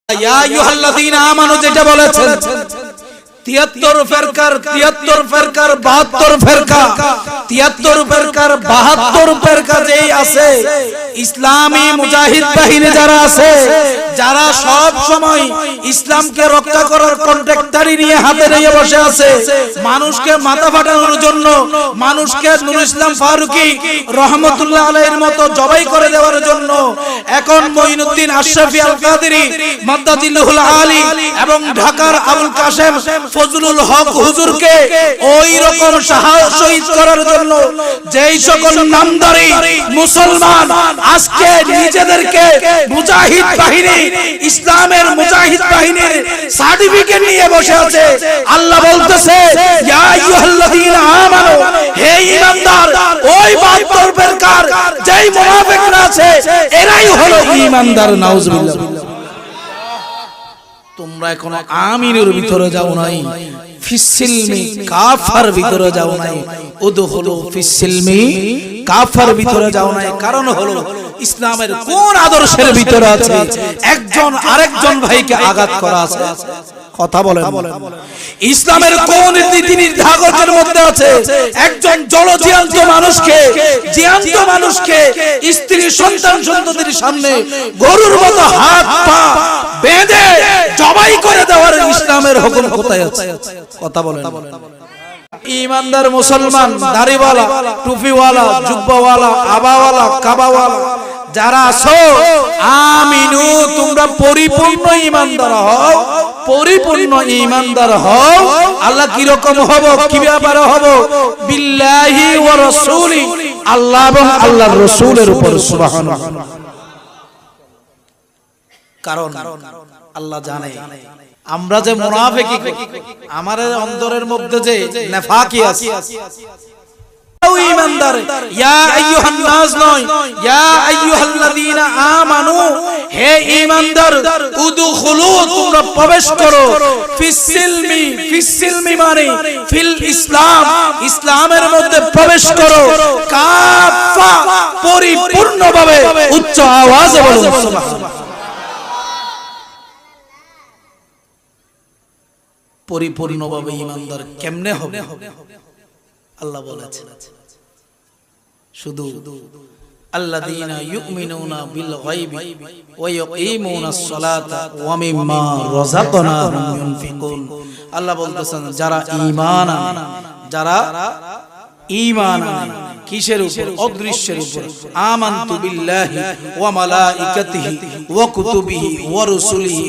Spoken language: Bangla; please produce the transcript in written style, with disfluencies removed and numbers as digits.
ইয়া আইয়ুহাল্লাযীনা আমানু যেটা বলেছেন 73 ফিরকার 72 ফিরকা 73 ফিরকার 72 ফিরকা যেই আছে ইসলামী মুজাহিদ বাহিনী যারা আছে যারা সব সময় ইসলামকে রক্ষা করার কন্ট্রাক্টরি নিয়ে হাতে নিয়ে বসে আছে মানুষকে মাথা ফাটানোর জন্য মানুষকে নূর ইসলাম ফারুকী রহমাতুল্লাহ আলাইহির মতো জবাই করে দেওয়ার জন্য এখন মঈনুদ্দিন আশরাফী আল কাদেরী মাদ্দাজিল্লাহুল আলী এবং ঢাকার আবুল কাসেম ফজলুল হক হুজুরকে ওই রকম শহীদ করার জন্য যেই সকল নামধারী মুসলমান আজকে নিজেদেরকে মুজাহিদ বাহিনী ইসলামের মুজাহিদ বাহিনীর সার্টিফিকেট নিয়ে বসে আছে আল্লাহ বলতেছে ইয়া আইয়ুহাল্লাযীনা আমানু হে ঈমানদার ওই 72 ফিরকার যেই মুনাফিকরা আছে এরাই হলো ঈমানদার নাউজুবিল্লাহ। তোমরা এখনো আমিনের ভিতরে যাও নাই ফিসসিলমি কাফার ভিতরে যাও নাই উদখুলু ফিসসিলমি কাফার ভিতরে যাও নাই কারণ হলো ইসলামের কোন আদর্শের ভিতরে আছে একজন আরেকজন ভাইকে আঘাত করা আছে কথা বলেন ইসলামের কোন নীতি নির্ধারকের মধ্যে আছে একজন জলজিয়ান্ত মানুষকে স্ত্রী সন্তান সন্ততির সামনে গরুর মতো হাত পা বেঁধে জবাই করে দেওয়ার ইসলামের হুকুম কোথায় আছে কথা বলেন ঈমানদার মুসলমান দাড়িওয়ালা টুপিওয়ালা জুব্বাওয়ালা আবাওয়ালা কাবাওয়ালা যারা আছো আমিনু তোমরা পরিপূর্ণ ঈমানদার হও পরিপূর্ণ ঈমানদার হও আল্লাহ কি রকম হব কি ব্যাপারে হব বিল্লাহি ওয়া রাসূলি আল্লাহ এবং আল্লাহর রাসূলের উপর সুবহানাল্লাহ কারণ আল্লাহ জানে আমরা যে মুনাফিকি আমাদের অন্তরের মধ্যে যে নেফাকি আছে ঈমানদার ইয়া আইয়ুহান নাস নয় ইয়া আইয়ুহাল্লাযীনা আমানু হে ঈমানদার উদখুলু তোমরা প্রবেশ করো ফিসসিলমি মানে ফিল ইসলাম ইসলামের মধ্যে প্রবেশ করো কাফা পরিপূর্ণভাবে উচ্চ আওয়াজে বলুন সুবহানাল্লাহ পরিপূর্ণভাবে ঈমানদার কেমনে হবে আল্লাহ বলেছেন শুধু আল্লাযীনা ইউমিনুনা বিল গায়বি ওয়া ইয়াকিমুনাস সালাতা ওয়া মিম্মা রাযাকনাহুম ইউনফিকুন আল্লাহ বলতেছেন যারা ঈমান আনে কিসের উপর অদৃশ্যের উপর আমানতু বিল্লাহি ওয়া মালাইকাতিহি ওয়া কুতুবিহি ওয়া রুসুলিহি